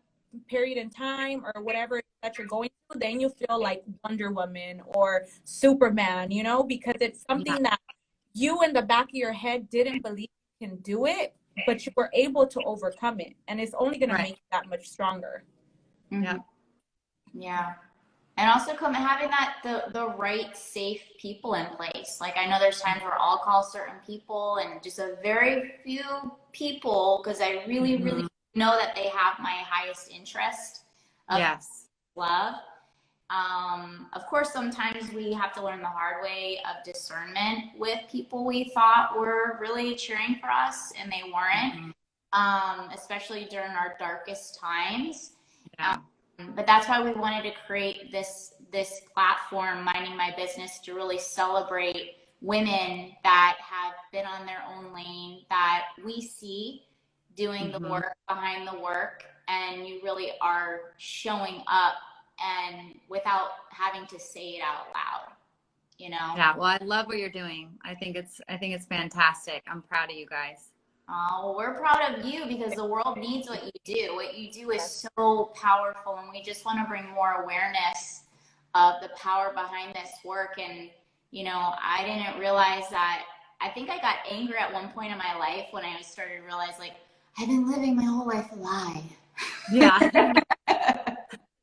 period in time or whatever that you're going through, then you feel like Wonder Woman or Superman, because it's something that you in the back of your head didn't believe you can do it, but you were able to overcome it. And it's only going to make you that much stronger. Mm-hmm. Yeah. And also having the right safe people in place. Like, I know there's times where I'll call certain people, and just a very few people, because I really, really know that they have my highest interest of love. Of course, sometimes we have to learn the hard way of discernment with people we thought were really cheering for us, and they weren't, especially during our darkest times. Yeah. But that's why we wanted to create this platform, Minding My Business, to really celebrate women that have been on their own lane, that we see doing the work behind the work, and you really are showing up, and without having to say it out loud, Yeah. Well, I love what you're doing. I think it's fantastic. I'm proud of you guys. Oh, we're proud of you, because the world needs what you do. What you do is so powerful, and we just want to bring more awareness of the power behind this work. And, I didn't realize that. I think I got angry at one point in my life when I started to realize, like, I've been living my whole life a lie. Yeah.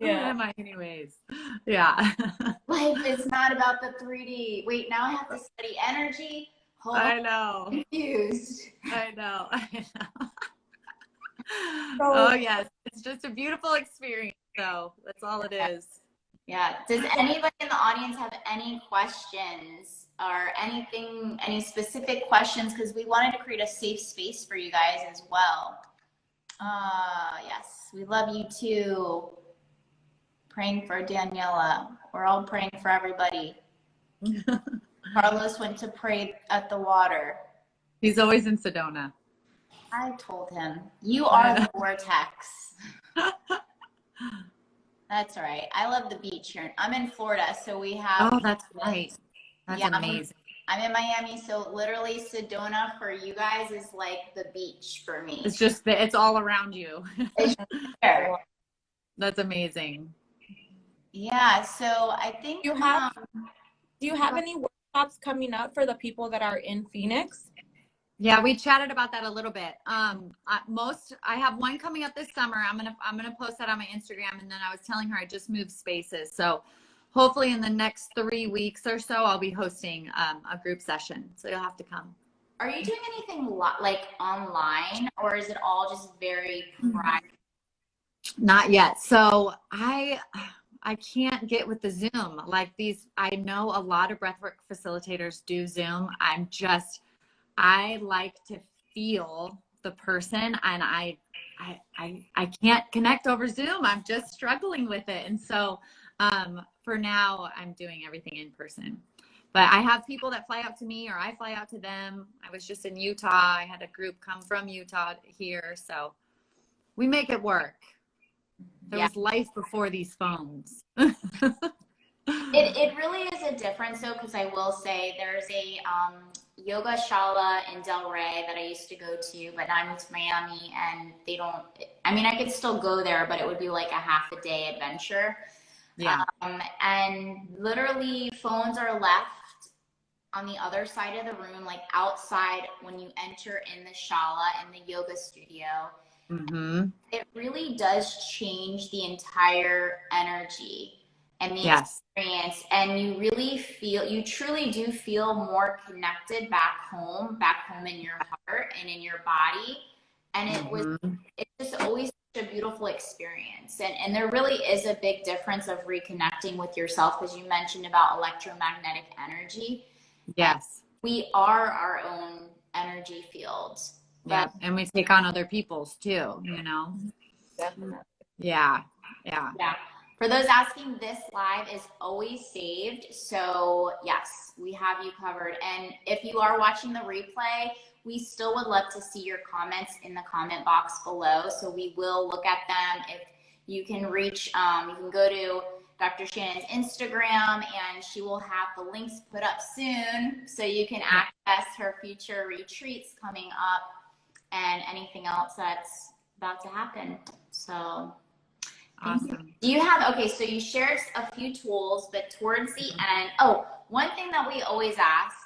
Who am I anyways? Yeah. Life is not about the 3D. Wait, now I have to study energy. I know. Confused. I know. So, oh yes, it's just a beautiful experience. So that's all it is. Yeah. Does anybody in the audience have any questions or any specific questions? Because we wanted to create a safe space for you guys as well. Yes, we love you too. Praying for Daniela. We're all praying for everybody. Carlos went to pray at the water. He's always in Sedona. I told him, you are the vortex. That's all right. I love the beach here. I'm in Florida, so we have... Oh, that's right. That's amazing. I'm in Miami, so literally Sedona for you guys is like the beach for me. It's just that it's all around you. It's there. That's amazing. Yeah, so I think... do you have any workshops coming up for the people that are in Phoenix? Yeah, we chatted about that a little bit. I have one coming up this summer. I'm gonna post that on my Instagram, and then I was telling her I just moved spaces, so hopefully in the next 3 weeks or so I'll be hosting a group session. So you'll have to come. Are you doing anything like online, or is it all just very private? Not yet. So I can't get with the Zoom like these. I know a lot of breathwork facilitators do Zoom. I like to feel the person, and I can't connect over Zoom. I'm just struggling with it. And so for now, I'm doing everything in person. But I have people that fly out to me, or I fly out to them. I was just in Utah. I had a group come from Utah here. So we make it work. There was life before these phones. It really is a difference, though, because I will say there's a yoga shala in Delray that I used to go to, but now I moved to Miami, and they don't, I mean, I could still go there, but it would be like a half a day adventure. Yeah. And literally phones are left on the other side of the room, like outside when you enter in the shala in the yoga studio. Mm-hmm. It really does change the entire energy and the Yes. experience. And you really feel, you truly do feel more connected back home in your heart and in your body. And it's just always such a beautiful experience. And there really is a big difference of reconnecting with yourself, because you mentioned about electromagnetic energy. Yes. We are our own energy fields. Yeah. And we take on other people's too, you know? Definitely. Yeah. Yeah. Yeah. For those asking, this live is always saved. So yes, we have you covered. And if you are watching the replay, we still would love to see your comments in the comment box below. So we will look at them. If you can reach, you can go to Dr. Shannon's Instagram, and she will have the links put up soon, so you can access her future retreats coming up and anything else that's about to happen. So Awesome. do you have, okay, so you shared a few tools, but towards the end, oh, one thing that we always ask.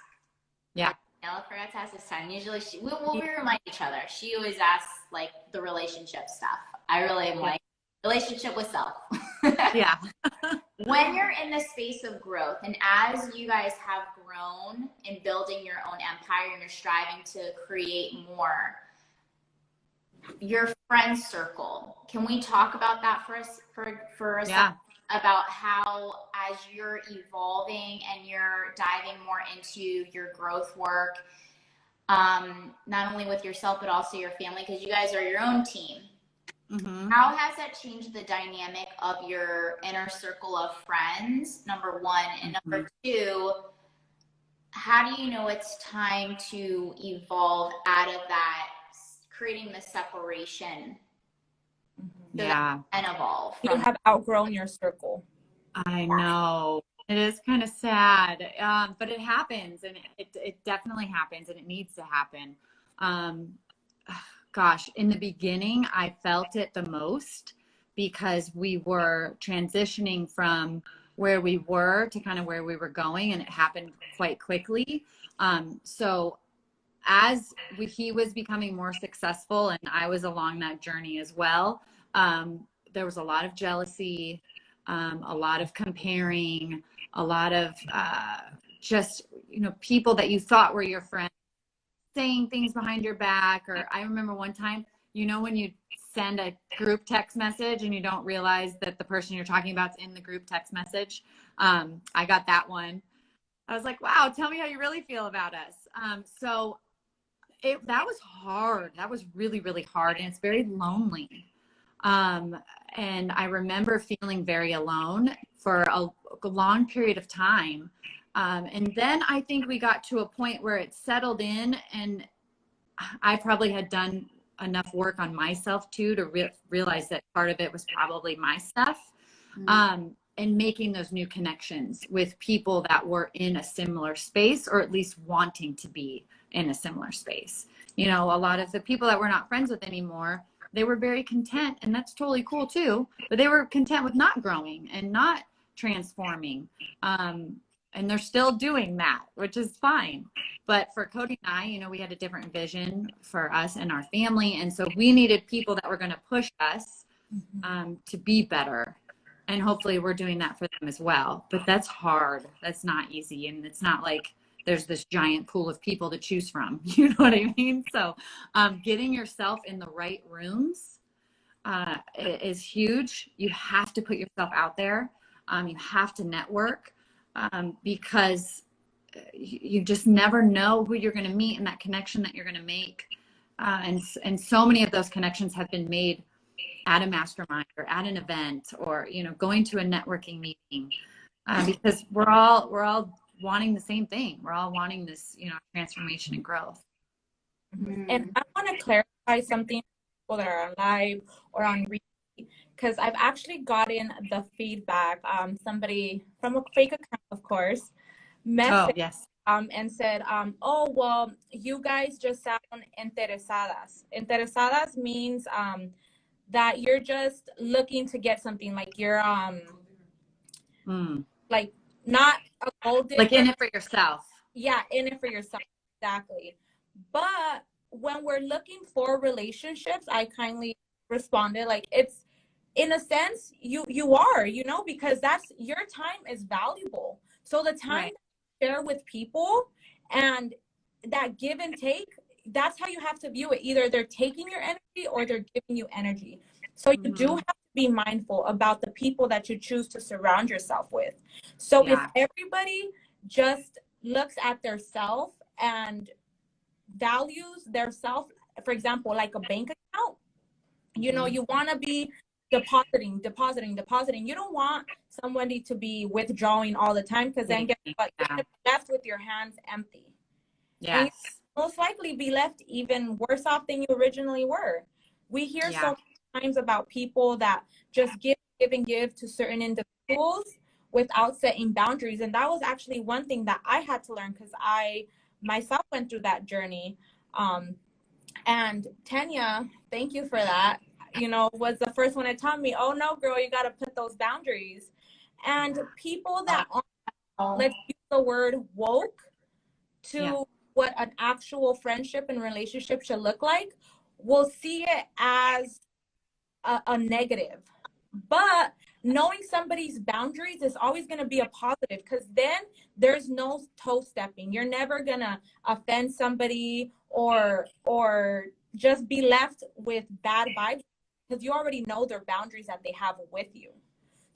Yeah. I forgot to ask this time. Usually we remind each other. She always asks like the relationship stuff. I really am like relationship with self. Yeah. When you're in the space of growth, and as you guys have grown in building your own empire and you're striving to create more, your friend circle, can we talk about that for a second? About how, as you're evolving and you're diving more into your growth work, not only with yourself but also your family, because you guys are your own team. Mm-hmm. How has that changed the dynamic of your inner circle of friends, number one? And number two, how do you know it's time to evolve out of that, creating the separation? Yeah. And evolve. You have outgrown your circle. I know. It is kind of sad, but it happens, and it definitely happens, and it needs to happen. Gosh, in the beginning, I felt it the most because we were transitioning from where we were to kind of where we were going, and it happened quite quickly. So as he was becoming more successful and I was along that journey as well, there was a lot of jealousy, a lot of comparing, a lot of just, you know, people that you thought were your friends saying things behind your back. Or I remember one time, you know, when you send a group text message and you don't realize that the person you're talking about is in the group text message. I got that one. I was like, wow, tell me how you really feel about us. So that was hard. That was really, really hard. And it's very lonely. And I remember feeling very alone for a long period of time. And then I think we got to a point where it settled in, and I probably had done enough work on myself too to realize that part of it was probably my stuff. And making those new connections with people that were in a similar space, or at least wanting to be in a similar space. You know, a lot of the people that we're not friends with anymore, they were very content, and that's totally cool too, but they were content with not growing and not transforming. And they're still doing that, which is fine. But for Cody and I, you know, we had a different vision for us and our family. And so we needed people that were going to push us to be better. And hopefully we're doing that for them as well. But that's hard. That's not easy. And it's not like there's this giant pool of people to choose from. You know what I mean? So getting yourself in the right rooms is huge. You have to put yourself out there. You have to network because you just never know who you're going to meet and that connection that you're going to make. And so many of those connections have been made at a mastermind or at an event, or, you know, going to a networking meeting, because we're all wanting the same thing. We're all wanting this, you know, transformation and growth. And I want to clarify something for people that are live or on replay, because I've actually gotten the feedback. Somebody from a fake account, of course, messaged and said, oh, well, you guys just sound interesadas. Interesadas means that you're just looking to get something, like you're Mm. Like not a goal digger. Like in it for yourself. Yeah, in it for yourself. Exactly. But when we're looking for relationships, I kindly responded like, it's, in a sense, you are, you know, because that's, your time is valuable. So the time Right. that you share with people and that give and take, that's how you have to view it. Either they're taking your energy or they're giving you energy. So you do have to be mindful about the people that you choose to surround yourself with. So if everybody just looks at their self and values their self, for example, like a bank account, you know, you want to be depositing. You don't want somebody to be withdrawing all the time, because then guess what? You're gonna be left with your hands empty. And you most likely be left even worse off than you originally were. We hear so many times about people that just give to certain individuals without setting boundaries. And that was actually one thing that I had to learn, because I myself went through that journey. And Tanya, thank you for that, you know, was the first one that taught me, oh no, girl, you got to put those boundaries. And people that aren't, let's use the word woke to what an actual friendship and relationship should look like, will see it as a negative. But knowing somebody's boundaries is always going to be a positive, because then there's no toe stepping. You're never going to offend somebody or just be left with bad vibes, because you already know their boundaries that they have with you.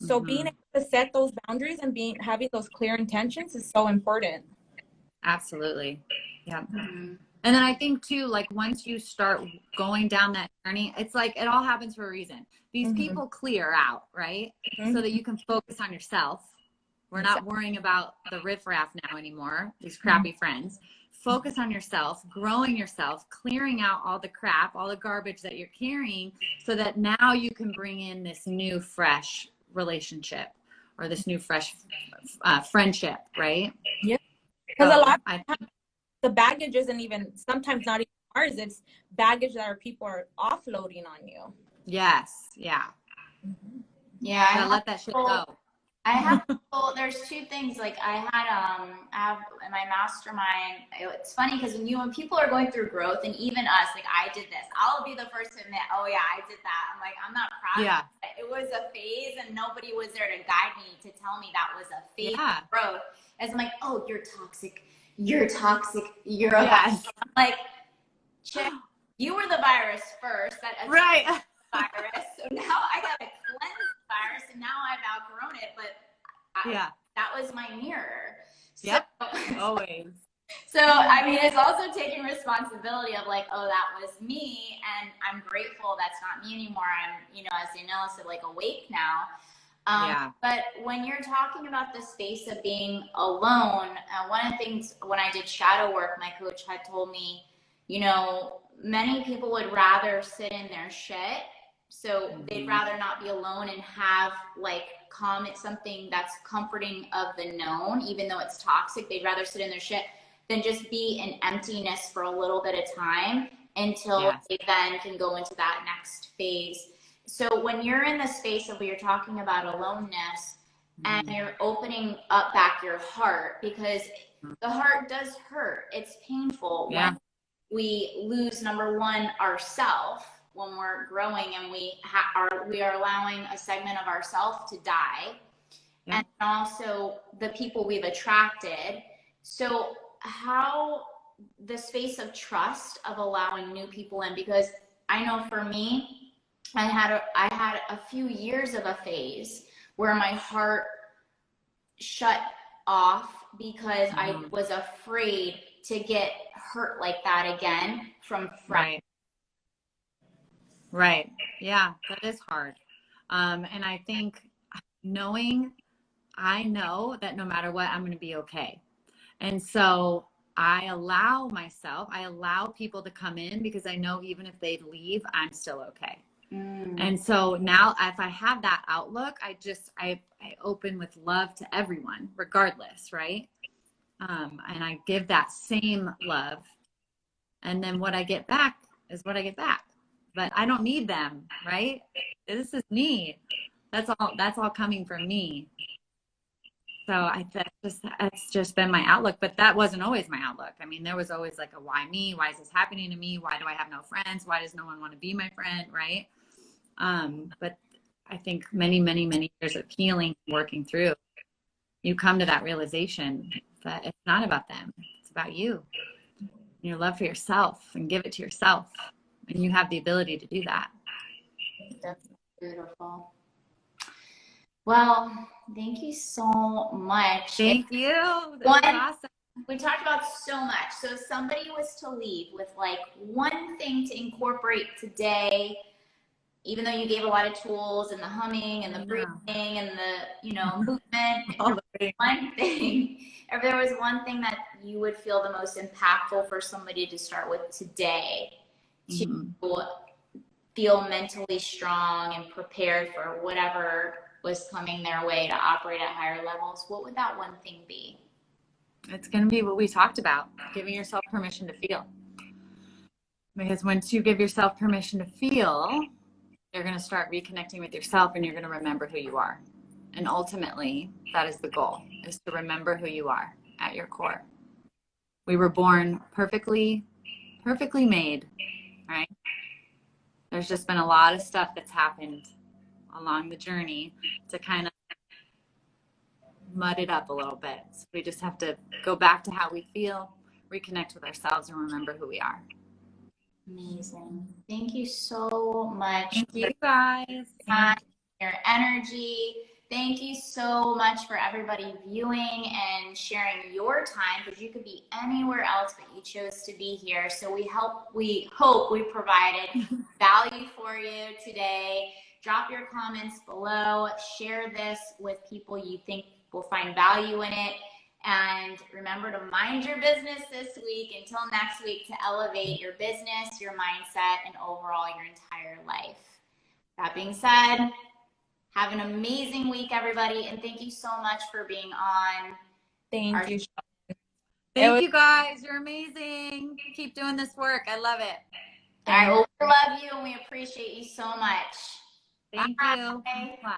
So being able to set those boundaries and having those clear intentions is so important. Absolutely. Yeah. And then I think too, like once you start going down that journey, it's like it all happens for a reason. These people clear out, right? So that you can focus on yourself. We're not worrying about the riffraff now anymore, these crappy friends. Focus on yourself, growing yourself, clearing out all the crap, all the garbage that you're carrying, so that now you can bring in this new fresh relationship or this new fresh friendship, right? Yeah. Because a lot of times the baggage isn't even, sometimes not even ours. It's baggage that our people are offloading on you. Yes. Yeah. Yeah. I gotta let that shit go. I have, there's two things. Like I have in my mastermind, it's funny because when people are going through growth, and even us, like I did this, I'll be the first to admit, oh yeah, I did that. I'm like, I'm not proud of it. It was a phase and nobody was there to guide me, to tell me that was a phase of growth. As I'm like, oh, you're toxic, you're a virus. I'm like, chick, you were the virus first. Virus. So now I gotta cleanse the virus, and now I've outgrown it. But that was my mirror. So, always. So I mean, it's also taking responsibility of like, oh, that was me, and I'm grateful that's not me anymore. I'm, you know, as Daniela said, like awake now. But when you're talking about the space of being alone, one of the things when I did shadow work, my coach had told me, you know, many people would rather sit in their shit. So they'd rather not be alone and have like something that's comforting of the known, even though it's toxic. They'd rather sit in their shit than just be in emptiness for a little bit of time until they then can go into that next phase. So when you're in the space of where you're talking about aloneness and you're opening up back your heart, because the heart does hurt. It's painful when we lose, number one, ourself when we're growing, and we are allowing a segment of ourself to die, and also the people we've attracted. So how the space of trust of allowing new people in, because I know for me, I had a few years of a phase where my heart shut off because I was afraid to get hurt like that again from friends. Right. Yeah, that is hard. And I think I know that no matter what, I'm going to be okay. And so I allow people to come in, because I know even if they leave, I'm still okay. And so now if I have that outlook, I open with love to everyone, regardless. Right. And I give that same love. And then what I get back is what I get back. But I don't need them, right? This is me. That's all coming from me. So that's just been my outlook, but that wasn't always my outlook. I mean, there was always like a why me? Why is this happening to me? Why do I have no friends? Why does no one want to be my friend? Right. But I think many, many, many years of healing, working through, you come to that realization that it's not about them. It's about you and your love for yourself, and give it to yourself. And you have the ability to do that. That's beautiful. Well, thank you so much. Thank you. That was awesome. We talked about so much. So if somebody was to leave with like one thing to incorporate today, even though you gave a lot of tools and the humming and the breathing and the, movement, one thing, if there was one thing that you would feel the most impactful for somebody to start with today to feel mentally strong and prepared for whatever was coming their way to operate at higher levels, what would that one thing be? It's going to be what we talked about, giving yourself permission to feel. Because once you give yourself permission to feel, you're going to start reconnecting with yourself, and you're going to remember who you are. And ultimately, that is the goal, is to remember who you are at your core. We were born perfectly made, right? There's just been a lot of stuff that's happened along the journey to kind of mud it up a little bit. So we just have to go back to how we feel, reconnect with ourselves, and remember who we are. Amazing. Thank you so much. Thank you guys. Your energy. Thank you so much for everybody viewing and sharing your time, because you could be anywhere else, but you chose to be here. So we hope we provided value for you today. Drop your comments below. Share this with people you think will find value in it. And remember to mind your business this week until next week, to elevate your business, your mindset, and overall your entire life. That being said, have an amazing week, everybody. And thank you so much for being on. Thank you. Thank you guys. You're amazing. Keep doing this work. I love it. All right. Well, we love you and we appreciate you so much. Thank you. Bye.